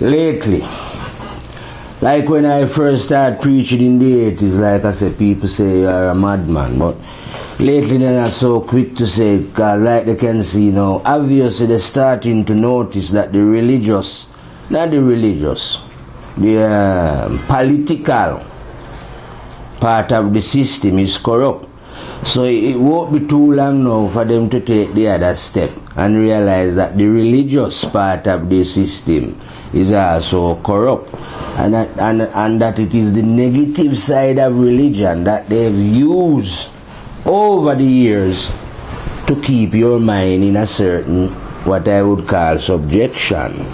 lately, like when I first started preaching in the 80s, like I said, people say you're a madman, but lately they're not so quick to say, because like they can see now, obviously they're starting to notice that the religious, not the religious, the political part of the system is corrupt. So it won't be too long now for them to take the other step and realize that the religious part of the system is also corrupt, and that it is the negative side of religion that they've used over the years to keep your mind in a certain, what I would call, subjection.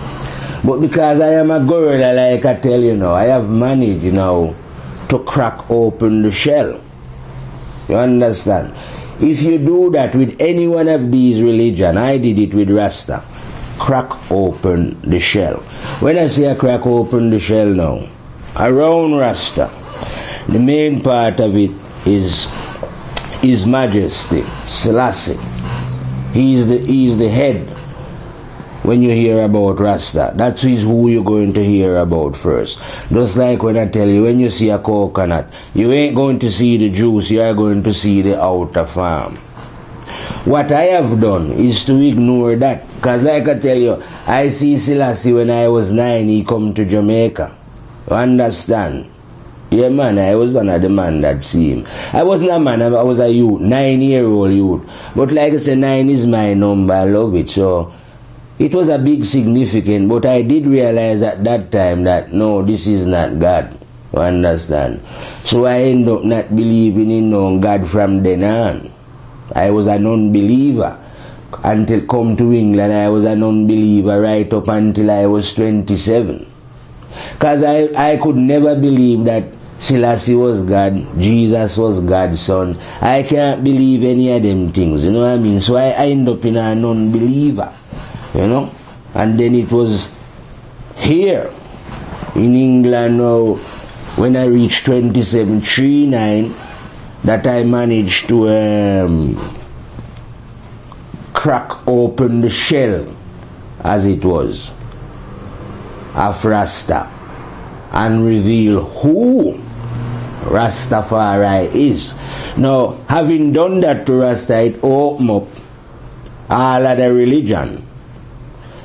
But because I am a gorilla, like I tell you now, I have managed, to crack open the shell. You understand? If you do that with any one of these religions, I did it with Rasta, crack open the shell. When I say I crack open the shell now, around Rasta, the main part of it is His Majesty, Selassie. He's the head. When you hear about Rasta, that is who you're going to hear about first. Just like when I tell you, when you see a coconut, you ain't going to see the juice, you are going to see the outer farm. What I have done is to ignore that. Because like I tell you, I see Selassie when I was 9, he come to Jamaica. You understand? Yeah, man, I was one of the man that see him. I wasn't a man, I was a youth, 9-year-old youth. But like I said, 9 is my number, I love it. So it was a big significance, but I did realize at that time that no, this is not God. You understand? So I ended up not believing in no God from then on. I was an unbeliever. Until come to England, I was an unbeliever right up until I was 27. Because I could never believe that Selassie was God, Jesus was God's son. I can't believe any of them things, you know what I mean? So I end up in an unbeliever. And then it was here in England now, when I reached 27, 39, that I managed to crack open the shell, as it was, of Rasta, and reveal who Rastafari is. Now, having done that to Rasta, it opened up all of the religion.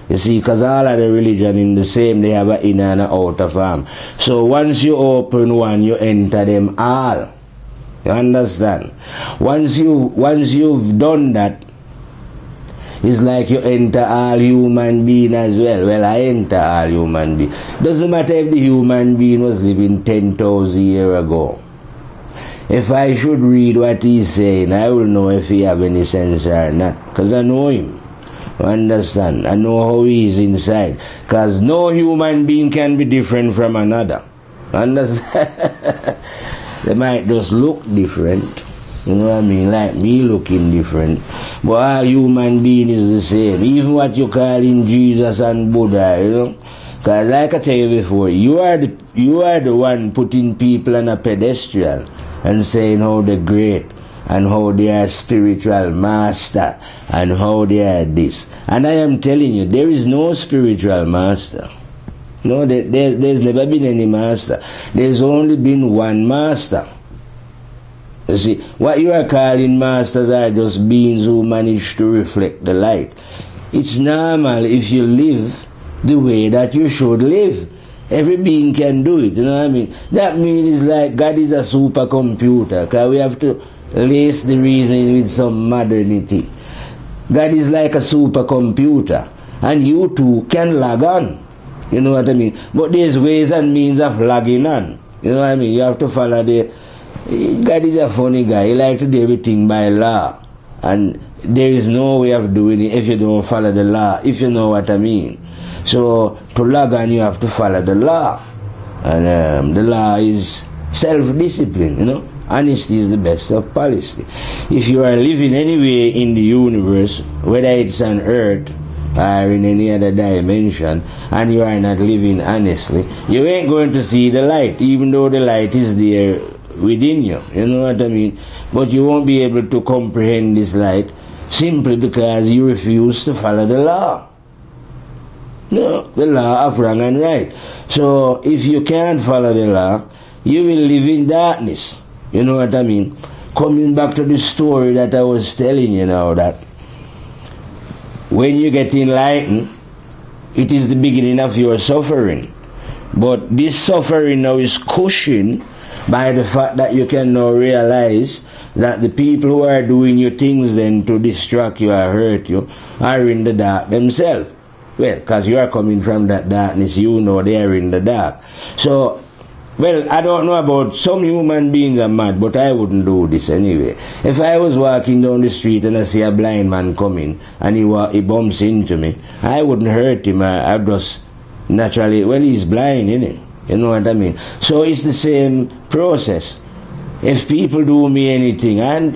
You see, because all of the religion in the same, they have an inner and an outer form. So once you open one, you enter them all. You understand? Once you've done that, it's like you enter all human being as well. Well, I enter all human being. Doesn't matter if the human being was living 10,000 years ago. If I should read what he's saying, I will know if he have any sense or not. Because I know him. You understand? I know how he is inside. Because no human being can be different from another. Understand? They might just look different. You know what I mean? Like me looking different. But all human being is the same. Even what you call in Jesus and Buddha, you know. Because like I tell you before, you are the one putting people on a pedestal and saying how they're great and how they are spiritual master and how they are this. And I am telling you, there is no spiritual master. No, there's never been any master. There's only been one master. You see, what you are calling masters are just beings who manage to reflect the light. It's normal if you live the way that you should live. Every being can do it, you know what I mean? That means like God is a supercomputer, because we have to lace the reasoning with some modernity. God is like a supercomputer, and you too can log on. You know what I mean? But there's ways and means of logging on. You know what I mean? You have to follow the... God is a funny guy. He likes to do everything by law. And there is no way of doing it if you don't follow the law, if you know what I mean. So, to log on, you have to follow the law. And the law is self-discipline, you know. Honesty is the best of policy. If you are living anywhere in the universe, whether it's on earth or in any other dimension, and you are not living honestly, you ain't going to see the light, even though the light is there within you. You know what I mean? But you won't be able to comprehend this light simply because you refuse to follow the law. No, the law of wrong and right. So if you can't follow the law, you will live in darkness. You know what I mean? Coming back to the story that I was telling you now, that when you get enlightened, it is the beginning of your suffering. But this suffering now is cushioned by the fact that you can now realize that the people who are doing you things then to distract you or hurt you are in the dark themselves. Well, because you are coming from that darkness, you know they are in the dark. So, well, I don't know about some human beings are mad, but I wouldn't do this anyway. If I was walking down the street and I see a blind man coming and he bumps into me, I wouldn't hurt him. I'd just naturally, well, he's blind, innit? You know what I mean? So it's the same process. If people do me anything, and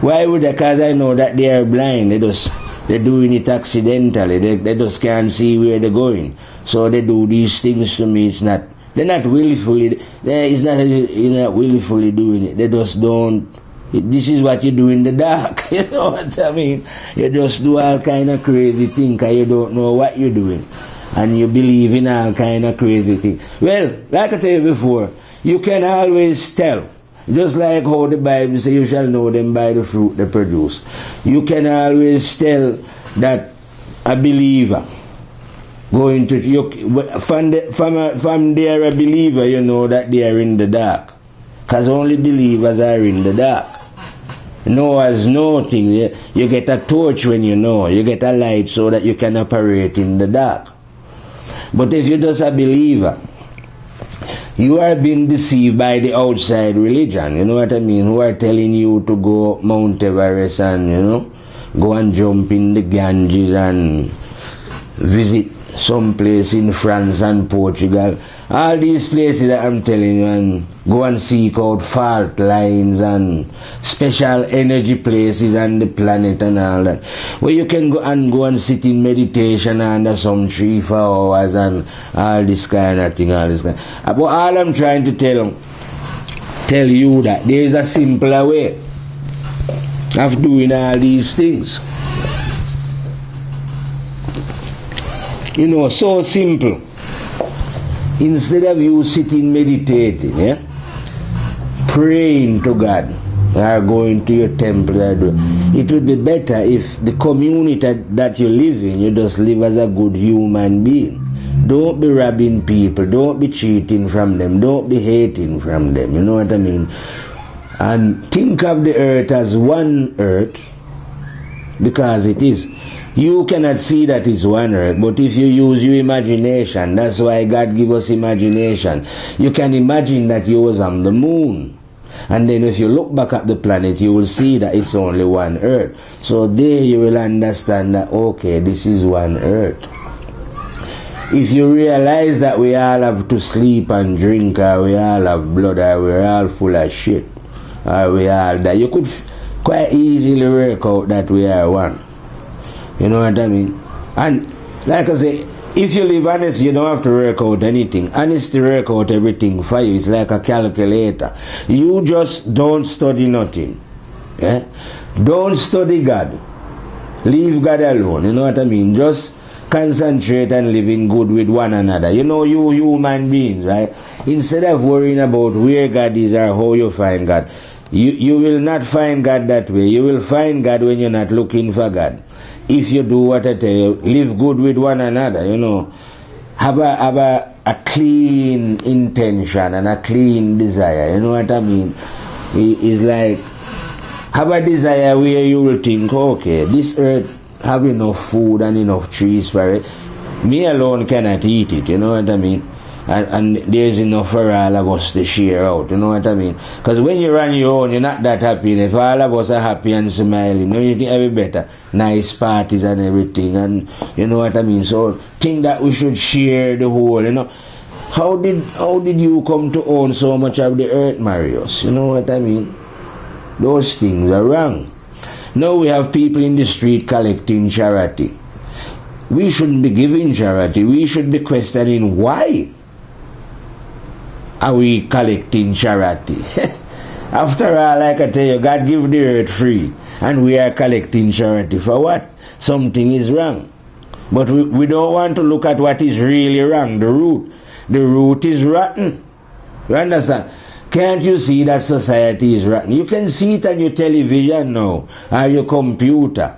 why would I? Because I know that they are blind. They're doing it accidentally. They just can't see where they're going. So they do these things to me. They're not willfully. You're not willfully doing it. They just don't. This is what you do in the dark. You know what I mean? You just do all kind of crazy things because you don't know what you're doing. And you believe in all kind of crazy things. Well, like I tell you before, you can always tell. Just like how the Bible says, you shall know them by the fruit they produce. You can always tell that a believer going to from there a believer, you know that they are in the dark. Because only believers are in the dark. Knowers know things. You get a torch when you know. You get a light so that you can operate in the dark. But if you're just a believer, you are being deceived by the outside religion, you know what I mean, who are telling you to go Mount Everest and, you know, go and jump in the Ganges and visit some place in France and Portugal. All these places that I'm telling you, and go and seek out fault lines and special energy places on the planet and all that. Where you can go and sit in meditation under some 3-4 hours and all this kind of thing, all this kind. But all I'm trying to tell you that there is a simpler way of doing all these things. You know, so simple. Instead of you sitting meditating, praying to God, or going to your temple, it would be better if the community that you live in, you just live as a good human being. Don't be robbing people, don't be cheating from them, don't be hating from them, you know what I mean? And think of the earth as one earth, because it is. You cannot see that it's one earth, but if you use your imagination, that's why God give us imagination. You can imagine that you was on the moon. And then if you look back at the planet, you will see that it's only one earth. So there you will understand that, okay, this is one earth. If you realize that we all have to sleep and drink, or we all have blood, or we're all full of shit, or we all that, you could quite easily work out that we are one. You know what I mean? And like I say, if you live honest, you don't have to work out anything. Honesty work out everything for you. It's like a calculator. You just don't study nothing. Don't study God. Leave God alone. You know what I mean? Just concentrate and living good with one another. You know, you human beings, right? Instead of worrying about where God is or how you find God, you will not find God that way. You will find God when you're not looking for God. If you do what I tell you, live good with one another, you know, have a clean intention and a clean desire, you know what I mean? It's like, have a desire where you will think, okay, this earth have enough food and enough trees for it. Me alone cannot eat it, you know what I mean? And there's enough for all of us to share out, you know what I mean? Because when you're on your own, you're not that happy. And if all of us are happy and smiling, you think it'll be better. Nice parties and everything, and you know what I mean? So think that we should share the whole, you know. How did you come to own so much of the earth, Marius? You know what I mean? Those things are wrong. Now we have people in the street collecting charity. We shouldn't be giving charity. We should be questioning why are we collecting charity? After all, like I tell you, God give the earth free, and we are collecting charity for what? Something is wrong. But we don't want to look at what is really wrong, the root. The root is rotten. You understand? Can't you see that society is rotten? You can see it on your television now, or your computer.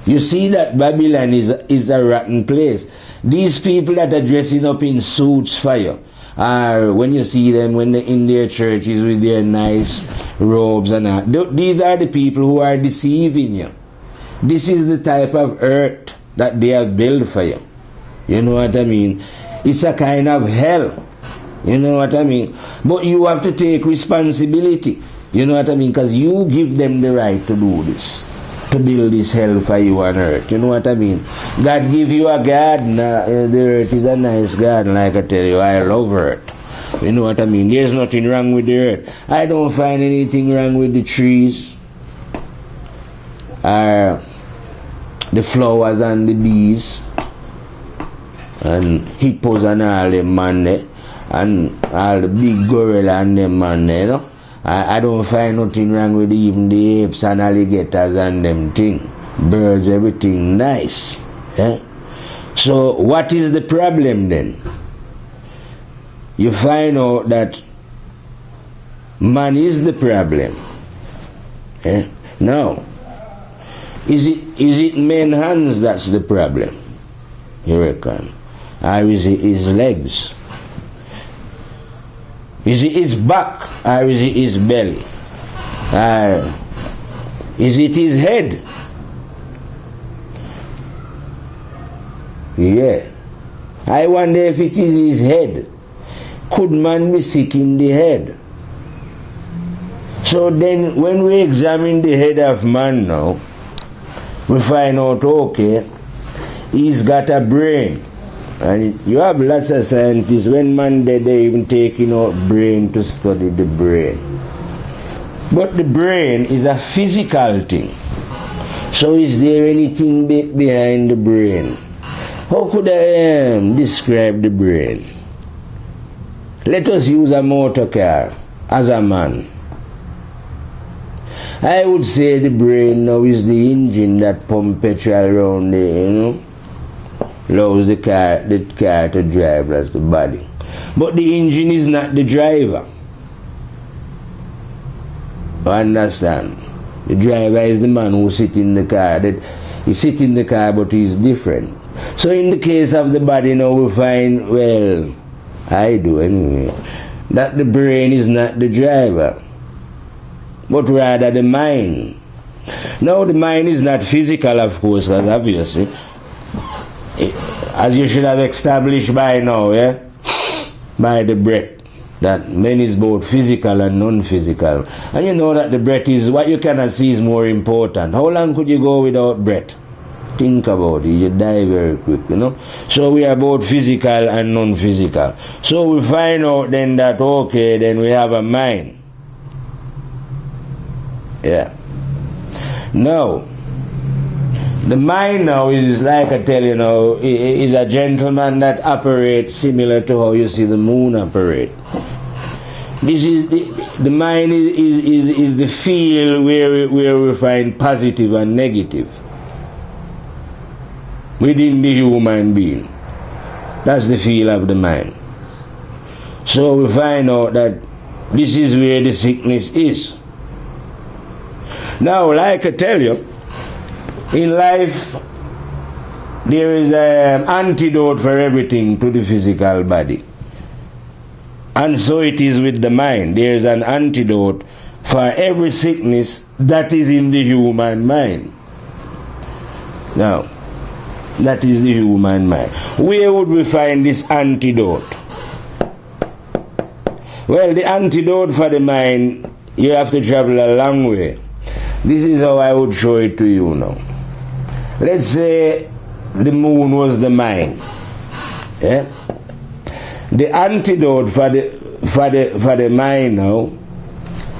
You see that Babylon is a rotten place. These people that are dressing up in suits for you, or when you see them when they're in their churches with their nice robes and that, these are the people who are deceiving you. This is the type of earth that they have built for you. You know what I mean? It's a kind of hell. You know what I mean? But you have to take responsibility. You know what I mean? Because you give them the right to do this, to build this hell for you on earth. You know what I mean? God give you a garden. The earth is a nice garden, like I tell you. I love earth. You know what I mean? There's nothing wrong with the earth. I don't find anything wrong with the trees, or the flowers and the bees, and hippos and all them man there, and all the big gorilla and them man there, you know? I don't find nothing wrong with even the apes and alligators and them thing. Birds, everything nice. Eh? So what is the problem then? You find out that man is the problem. Eh? Now, is it men's hands that's the problem? You reckon? Or is it his legs? Is it his back, or is it his belly? Or is it his head? Yeah. I wonder if it is his head. Could man be sick in the head? So then when we examine the head of man now, we find out, okay, he's got a brain. And you have lots of scientists, when man dead, they even taking out brain to study the brain. But the brain is a physical thing. So is there anything behind the brain? How could I describe the brain? Let us use a motor car as a man. I would say the brain now is the engine that pumps petrol around there, you know, allows the car to drive, that's the body. But the engine is not the driver. You understand? The driver is the man who sits in the car. He sits in the car, but he's different. So in the case of the body now, we find, well, I do anyway, that the brain is not the driver, but rather the mind. Now the mind is not physical, of course, because obviously, as you should have established by now, yeah, by the breath, that man is both physical and non-physical. And you know that the breath is, what you cannot see is more important. How long could you go without breath? Think about it, you die very quick, you know. So we are both physical and non-physical. So we find out then that, okay, then we have a mind. Yeah. Now, the mind now is, like I tell you now, is a gentleman that operates similar to how you see the moon operate. This is the mind is the field where we find positive and negative within the human being. That's the field of the mind. So we find out that this is where the sickness is. Now, like I tell you, in life there is an antidote for everything to the physical body. And so it is with the mind. There is an antidote for every sickness that is in the human mind. Now, that is the human mind. Where would we find this antidote? Well, the antidote for the mind, you have to travel a long way. This is how I would show it to you now. Let's say the moon was the mind. Yeah? The antidote for the mind now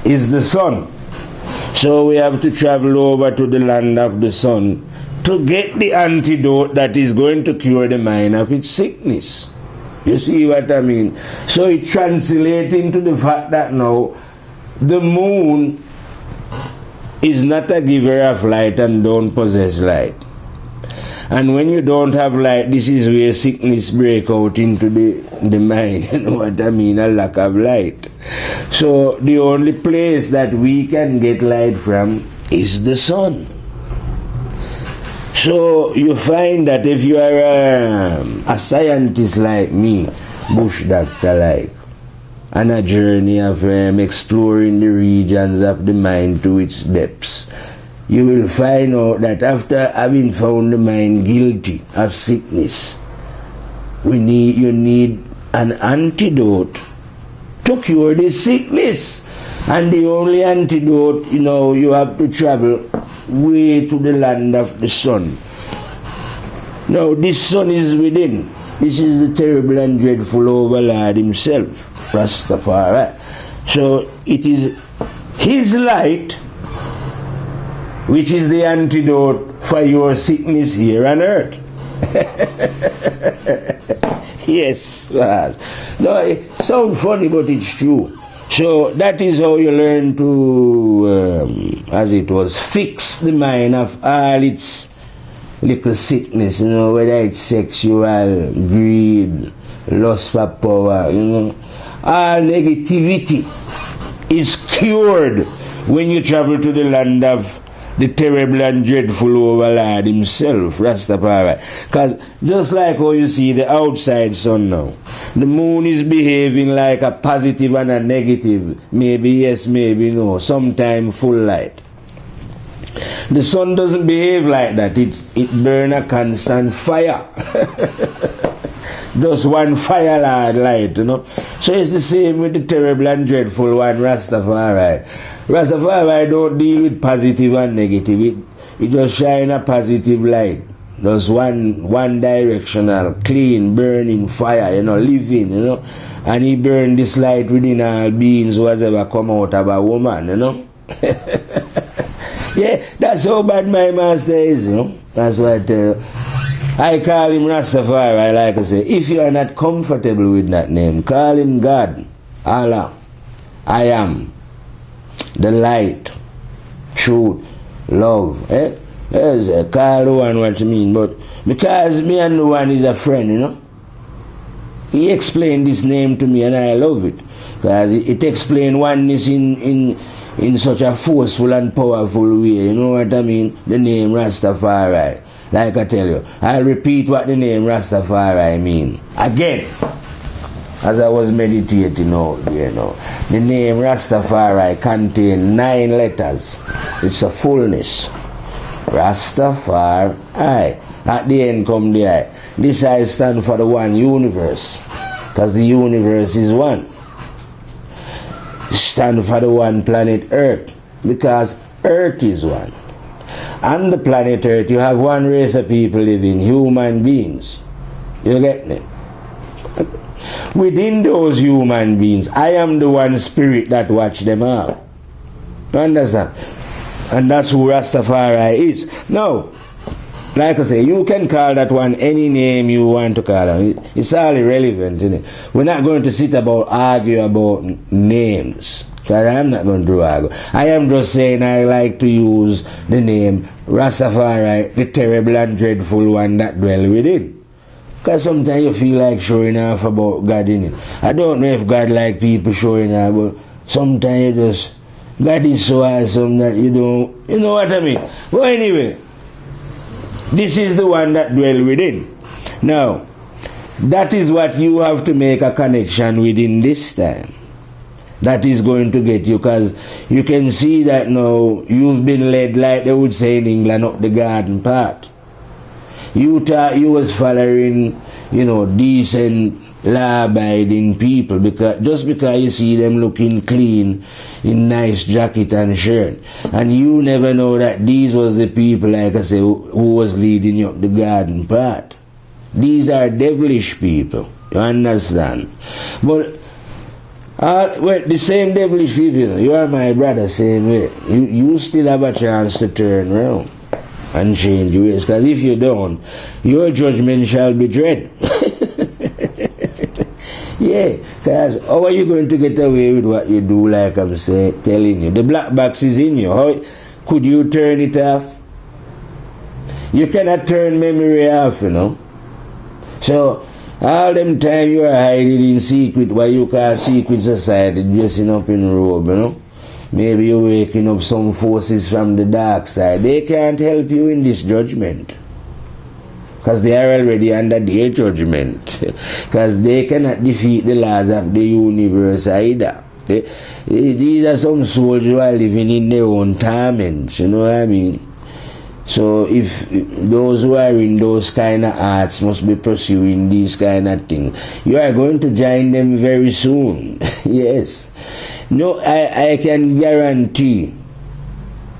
is the sun. So we have to travel over to the land of the sun to get the antidote that is going to cure the mind of its sickness. You see what I mean? So it translates into the fact that now the moon is not a giver of light and don't possess light. And when you don't have light, this is where sickness break out into the mind. You know what I mean? A lack of light. So the only place that we can get light from is the sun. So you find that if you are a scientist like me, bush doctor like, on a journey of exploring the regions of the mind to its depths, you will find out that after having found the mind guilty of sickness, you need an antidote to cure the sickness. And the only antidote, you have to travel way to the land of the sun. Now, this sun is within. This is the terrible and dreadful Overlord himself, Rastafari. So, it is his light which is the antidote for your sickness here on earth. Yes, well, no, it sounds funny, but it's true. So that is how you learn to, as it was, fix the mind of all its little sickness, whether it's sexual, greed, lust for power, all negativity is cured when you travel to the land of the terrible and dreadful Overlord himself, Rastafari. Because just like how you see the outside sun now, the moon is behaving like a positive and a negative, maybe yes, maybe no, sometime full light. The sun doesn't behave like that. It burns a constant fire. Just one fire light, So it's the same with the terrible and dreadful one, Rastafari. Rastafari don't deal with positive and negative. It just shine a positive light. Just one directional, clean, burning fire, living, And he burn this light within all beings who has ever come out of a woman, Yeah, that's how bad my master is, That's what I call him Rastafari, like I say. If you are not comfortable with that name, call him God, Allah, I am, the light, truth, love. Yes, call the one what you mean, but because me and the one is a friend, he explained this name to me and I love it. Because it explains oneness in such a forceful and powerful way, you know what I mean? The name Rastafari. Like I tell you, I'll repeat what the name Rastafari mean. Again, as I was meditating out there, the name Rastafari contains 9 letters. It's a fullness. Rastafari. At the end come the I. This I stand for the one universe. Because the universe is one. Stand for the one planet Earth. Because Earth is one. On the planet Earth, you have one race of people living, human beings. You get me? Within those human beings, I am the one spirit that watch them all. You understand? And that's who Rastafari is. Now, like I say, you can call that one any name you want to call it. It's all irrelevant, isn't it? We're not going to sit argue about names. Because I'm not going to argue. I am just saying I like to use the name Rastafari, the terrible and dreadful one that dwell within. Because sometimes you feel like showing off about God in it. I don't know if God like people showing off, but sometimes you just, God is so awesome that you don't, you know what I mean? Well, anyway, this is the one that dwell within. Now, that is what you have to make a connection within this time. That is going to get you, because you can see that now you've been led, like they would say in England, up the garden path. You thought you was following, decent, law-abiding people, just because you see them looking clean in nice jacket and shirt. And you never know that these was the people, like I say, who was leading you up the garden path. These are devilish people. You understand? But the same devilish people, you are my brother, same way. You still have a chance to turn around and change your ways. Because if you don't, your judgment shall be dread. Yeah, because how are you going to get away with what you do, like I'm telling you? The black box is in you. How could you turn it off? You cannot turn memory off, you know. So, all them time you are hiding in secret, what you call secret society, dressing up in robe, you know. Maybe you're waking up some forces from the dark side. They can't help you in this judgment. Because they are already under their judgment. Because they cannot defeat the laws of the universe either. These are some souls who are living in their own torments, you know what I mean? So if those who are in those kind of arts must be pursuing these kind of things, you are going to join them very soon. Yes. No, I can guarantee,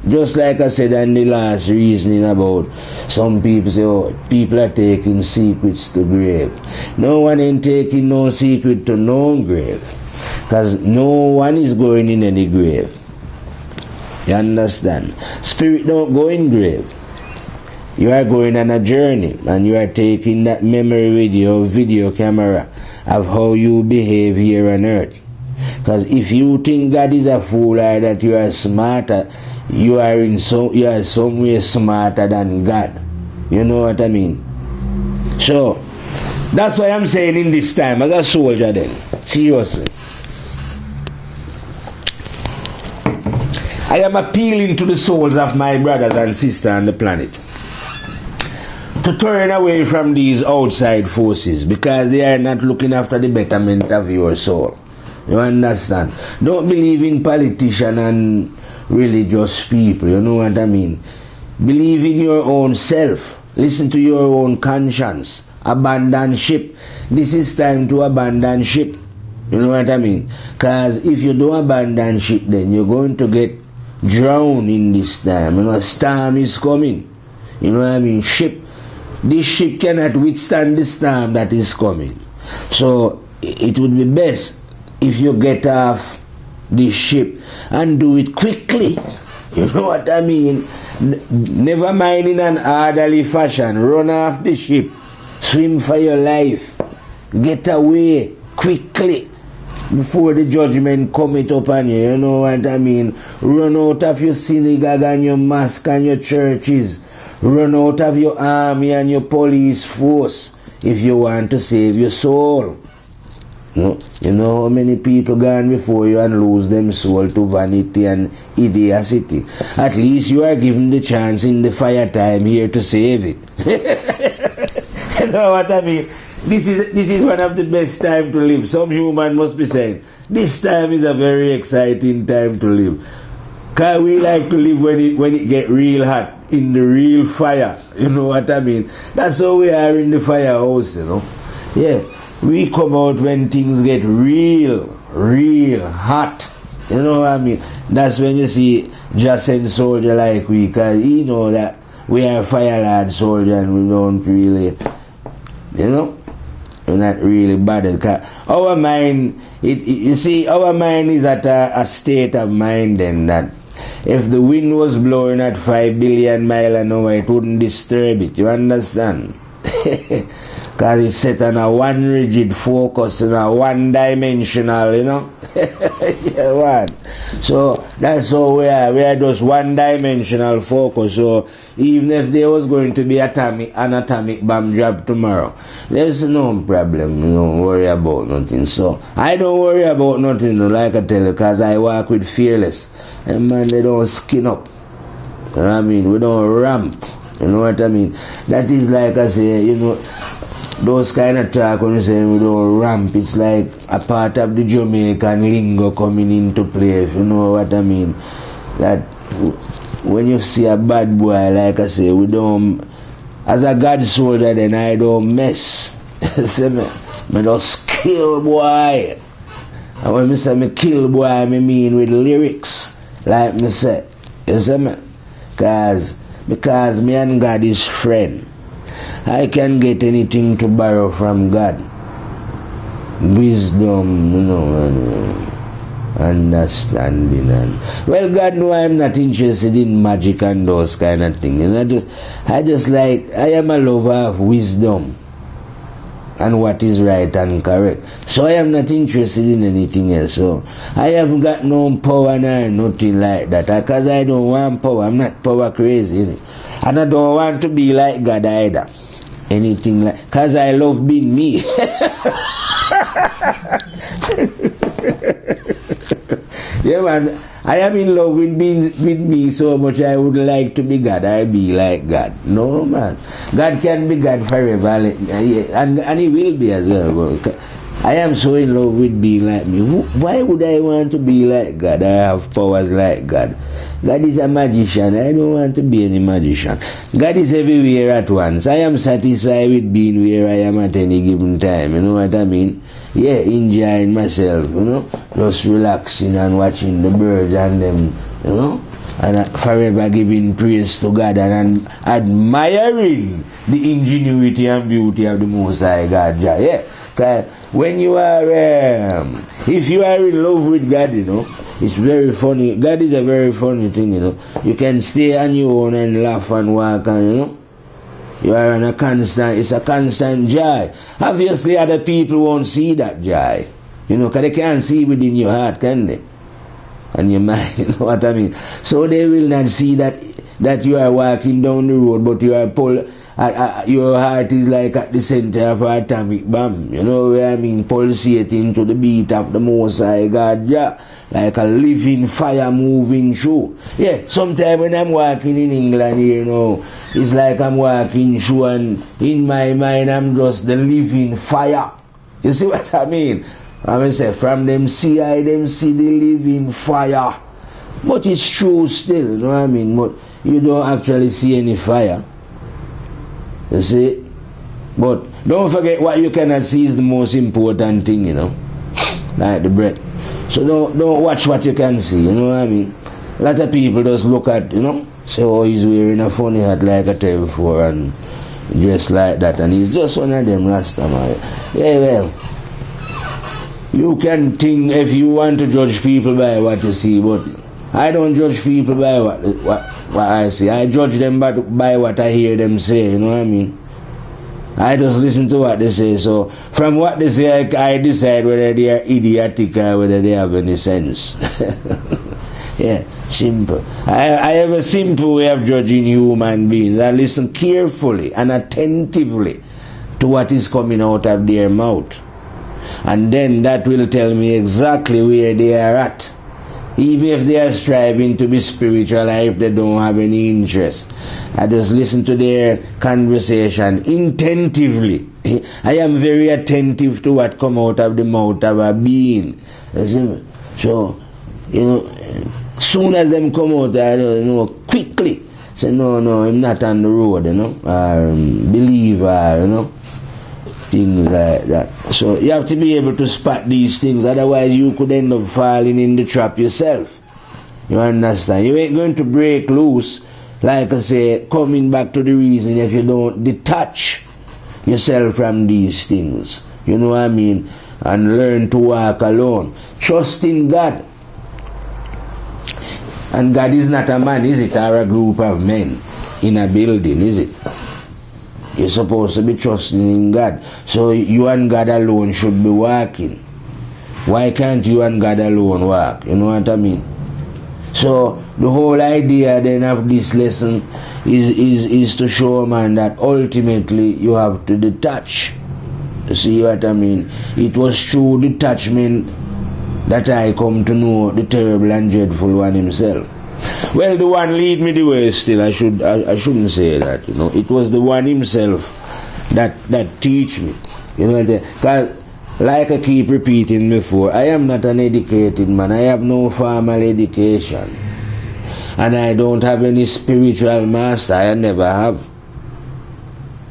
just like I said in the last reasoning about some people say, oh, people are taking secrets to grave. No one ain't taking no secret to no grave. Because no one is going in any grave. You understand? Spirit don't go in grave. You are going on a journey and you are taking that memory with your video camera of how you behave here on earth. Because if you think God is a fool or that you are smarter, you are some way smarter than God. You know what I mean? So, that's why I'm saying in this time, as a soldier then, seriously, I am appealing to the souls of my brothers and sisters on the planet to turn away from these outside forces because they are not looking after the betterment of your soul. You understand? Don't believe in politicians and religious people, you know what I mean? Believe in your own self. Listen to your own conscience. Abandon ship. This is time to abandon ship. You know what I mean? Because if you don't abandon ship, then you're going to get drowned in this time. You know, a storm is coming. You know what I mean? This ship cannot withstand the storm that is coming. So it would be best if you get off this ship and do it quickly. You know what I mean? Never mind in an orderly fashion. Run off the ship. Swim for your life. Get away quickly before the judgment cometh upon you. You know what I mean? Run out of your synagogue and your mosque and your churches. Run out of your army and your police force if you want to save your soul. You know how many people gone before you and lose them soul to vanity and idiocy. At least you are given the chance in the fire time here to save it. You know what I mean? This is one of the best time to live. Some human must be saying, this time is a very exciting time to live. Because we like to live when it get real hot, in the real fire. You know what I mean? That's how we are in the firehouse, you know. Yeah. We come out when things get real hot. You know what I mean? That's when you see just send soldier like we, because you know that we are fire lad soldier and we don't really, you know, we're not really bothered. Cause our mind, you see, our mind is at a state of mind then that if the wind was blowing at 5 billion miles an hour, it wouldn't disturb it. You understand? Because it's set on a one rigid focus, in a one dimensional, you know. Yeah, what? So that's how we are. We are just one dimensional focus. So even if there was going to be an atomic bomb drop tomorrow, there's no problem. You don't worry about nothing. So I don't worry about nothing, like I tell you, because I work with fearless. And man, they don't skin up. You know what I mean? We don't ramp. You know what I mean? That is like I say, you know, those kind of talk when you say we don't ramp, it's like a part of the Jamaican lingo coming into play, if you know what I mean. That when you see a bad boy, like I say, we don't, as a God soldier, then I don't mess. See me just kill boy. And when I say me kill boy, I mean with lyrics, like me say. You see me? Because me and God is friend. I can get anything to borrow from God. Wisdom, you know, and understanding. And well, God know I'm not interested in magic and those kind of things. I just like, I am a lover of wisdom. and what is right and correct. So I am not interested in anything else. So I haven't got no power nor nothing like that. Because I don't want power. I'm not power crazy. Innit? And I don't want to be like God either. Anything like, because I love being me. Yeah, man. I am in love with me so much. I would like to be God. I be like God. No, man. God can be God forever, and He will be as well. I am so in love with being like me. Why would I want to be like God? I have powers like God. God is a magician. I don't want to be any magician. God is everywhere at once. I am satisfied with being where I am at any given time. You know what I mean? Yeah, enjoying myself, you know, just relaxing and watching the birds and them, you know, and forever giving praise to God and admiring the ingenuity and beauty of the Most High God. Yeah, because when you are, if you are in love with God, you know, it's very funny. God is a very funny thing, you know. You can stay on your own and laugh and walk and, you know, you are on a constant, it's a constant joy. Obviously, other people won't see that joy. You know, because they can't see within your heart, can they? And your mind, you know what I mean? So they will not see that you are walking down the road, but you are your heart is like at the center of an atomic bomb. You know what I mean? Pulsating to the beat of the Most High God, yeah. Like a living fire moving through. Yeah, sometimes when I'm walking in England here, you know, it's like I'm walking through and in my mind I'm just the living fire. You see what I mean? I mean, say, from them see the living fire. But it's true still, you know what I mean? But you don't actually see any fire. You see? But don't forget what you cannot see is the most important thing, you know? Like the breath. So don't watch what you can see, you know what I mean? A lot of people just look at, you know, say, oh, he's wearing a funny hat like I tell before and dressed like that, and he's just one of them Rasta man. Yeah, well, you can think if you want to judge people by what you see, but I don't judge people by what I see. I judge them by what I hear them say, you know what I mean? I just listen to what they say. So from what they say, I decide whether they are idiotic or whether they have any sense. Yeah, simple. I have a simple way of judging human beings. I listen carefully and attentively to what is coming out of their mouth. And then that will tell me exactly where they are at. Even if they are striving to be spiritual or if they don't have any interest. I just listen to their conversation attentively. I am very attentive to what come out of the mouth of a being. So, you know, soon as them come out, I know, quickly say, no, I'm not on the road, you know, or believe, you know, things like that. So you have to be able to spot these things, otherwise you could end up falling in the trap yourself. You understand? You ain't going to break loose, like I say, coming back to the reason if you don't detach yourself from these things. You know what I mean? And learn to walk alone. Trust in God. And God is not a man, is it? Or a group of men in a building, is it? You're supposed to be trusting in God. So you and God alone should be walking. Why can't you and God alone walk? You know what I mean? So the whole idea then of this lesson is to show man that ultimately you have to detach. You see what I mean? It was through detachment that I come to know the terrible and dreadful one himself. Well, the one lead me the way still. I shouldn't say that, you know. It was the one himself that teach me. You know, because like I keep repeating before, I am not an educated man. I have no formal education. And I don't have any spiritual master. I never have.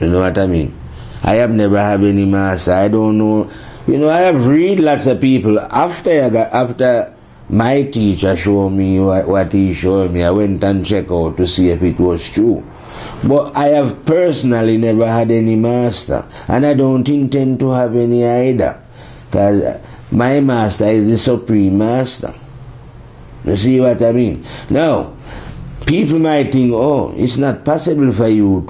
You know what I mean? I have never had any master. I don't know. You know, I have read lots of people. After my teacher showed me what he showed me, I went and checked out to see if it was true. But I have personally never had any master. And I don't intend to have any either. Because my master is the supreme master. You see what I mean? Now, people might think, oh, it's not possible for you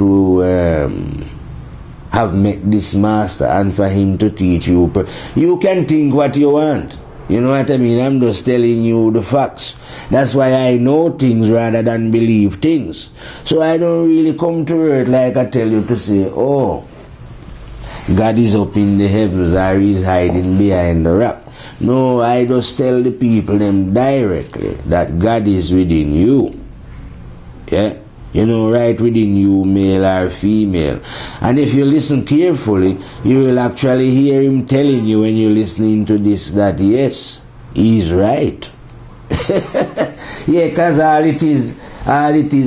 have met this master and for him to teach you. You can think what you want. You know what I mean? I'm just telling you the facts. That's why I know things rather than believe things. So I don't really come to earth like I tell you to say, oh, God is up in the heavens or he's hiding behind the rock. No, I just tell the people them directly that God is within you. Yeah? You know, right within you, male or female. And if you listen carefully, you will actually hear him telling you when you're listening to this that yes, he's right. Yeah, because all it is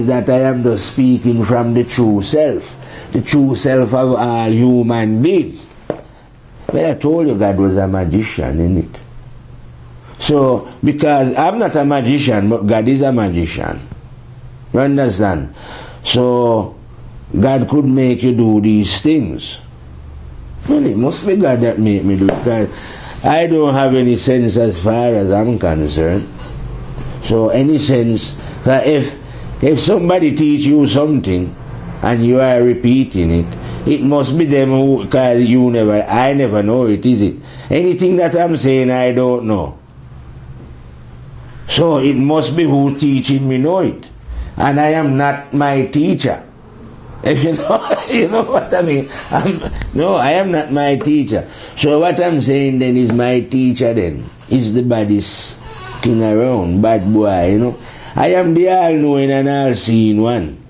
that I am just speaking from the true self of all human beings. Well, I told you God was a magician, innit? So, because I'm not a magician, but God is a magician. You understand? So, God could make you do these things. Well, it must be God that made me do it, because I don't have any sense as far as I'm concerned. So, any sense, if somebody teach you something, and you are repeating it, it must be them who, because I never know it, is it? Anything that I'm saying, I don't know. So, it must be who teaching me know it. And I am not my teacher. If you know what I mean. I am not my teacher. So what I'm saying then is my teacher then is the baddest king around, bad boy, you know. I am the all-knowing and all-seeing one.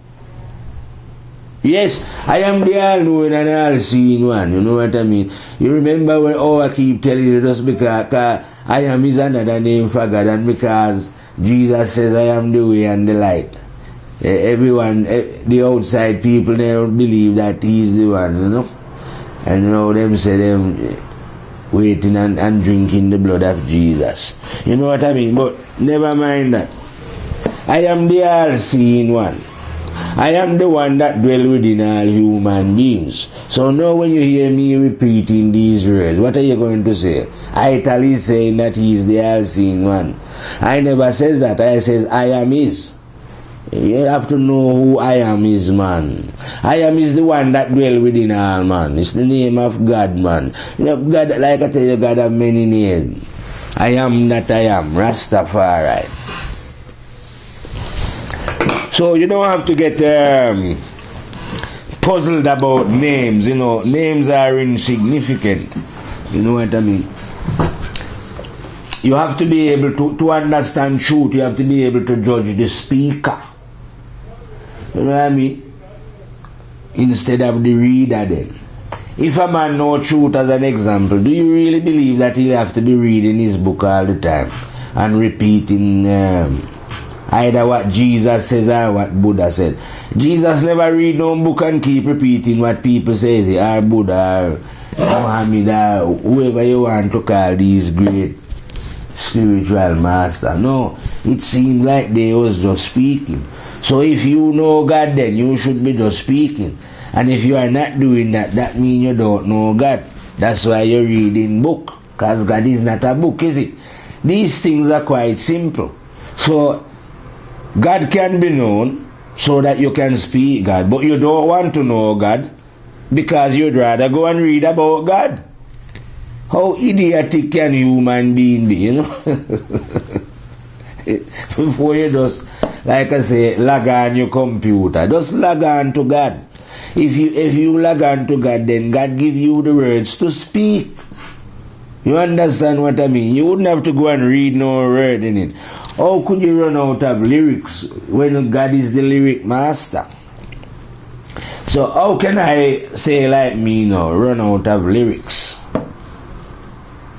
Yes, I am the all-knowing and all-seeing one, you know what I mean. You remember when I keep telling you just because I am is another name for God, and because Jesus says I am the way and the light. Everyone, the outside people, they don't believe that he's the one, you know. And you know, them say them waiting and drinking the blood of Jesus. You know what I mean? But never mind that. I am the all-seeing one. I am the one that dwells within all human beings. So now when you hear me repeating these words, what are you going to say? I tell you saying that he is the all-seeing one. I never says that. I says I am his. You have to know who I am is, man. I am is the one that dwells within all, man. It's the name of God, man. You know, God, like I tell you, God have many names. I am that I am, Rastafari. So you don't have to get puzzled about names, you know. Names are insignificant. You know what I mean? You have to be able to understand truth. You have to be able to judge the speaker. You know what I mean? Instead of the reader then. If a man knows truth as an example, do you really believe that he'll have to be reading his book all the time and repeating either what Jesus says or what Buddha said? Jesus never read no book and keep repeating what people say, or Buddha or Muhammad or whoever you want to call these great spiritual master. No, it seemed like they was just speaking. So if you know God, then you should be just speaking. And if you are not doing that, that means you don't know God. That's why you're reading book. Because God is not a book, is it? These things are quite simple. So God can be known so that you can speak God. But you don't want to know God because you'd rather go and read about God. How idiotic can human being be, you know? Before you just, like I say, log on your computer, just log on to God. If you log on to God, then God give you the words to speak. You understand what I mean? You wouldn't have to go and read no word in it. How could you run out of lyrics when God is the lyric master? So how can I say like me now, run out of lyrics?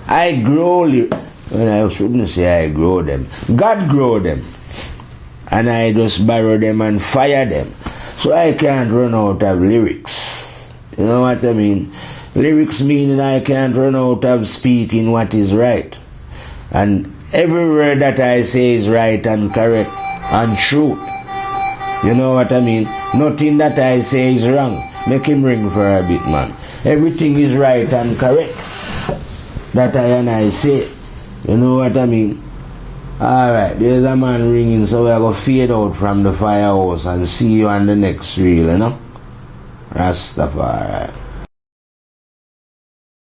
I grow lyrics. Well, I shouldn't say I grow them. God grow them. And I just borrow them and fire them. So I can't run out of lyrics. You know what I mean? Lyrics meaning I can't run out of speaking what is right. And every word that I say is right and correct and true. You know what I mean? Nothing that I say is wrong. Make him ring for a bit, man. Everything is right and correct that I say. You know what I mean? Alright, there's a man ringing, so we're going to fade out from the firehouse and see you on the next reel, you know? Rastafari.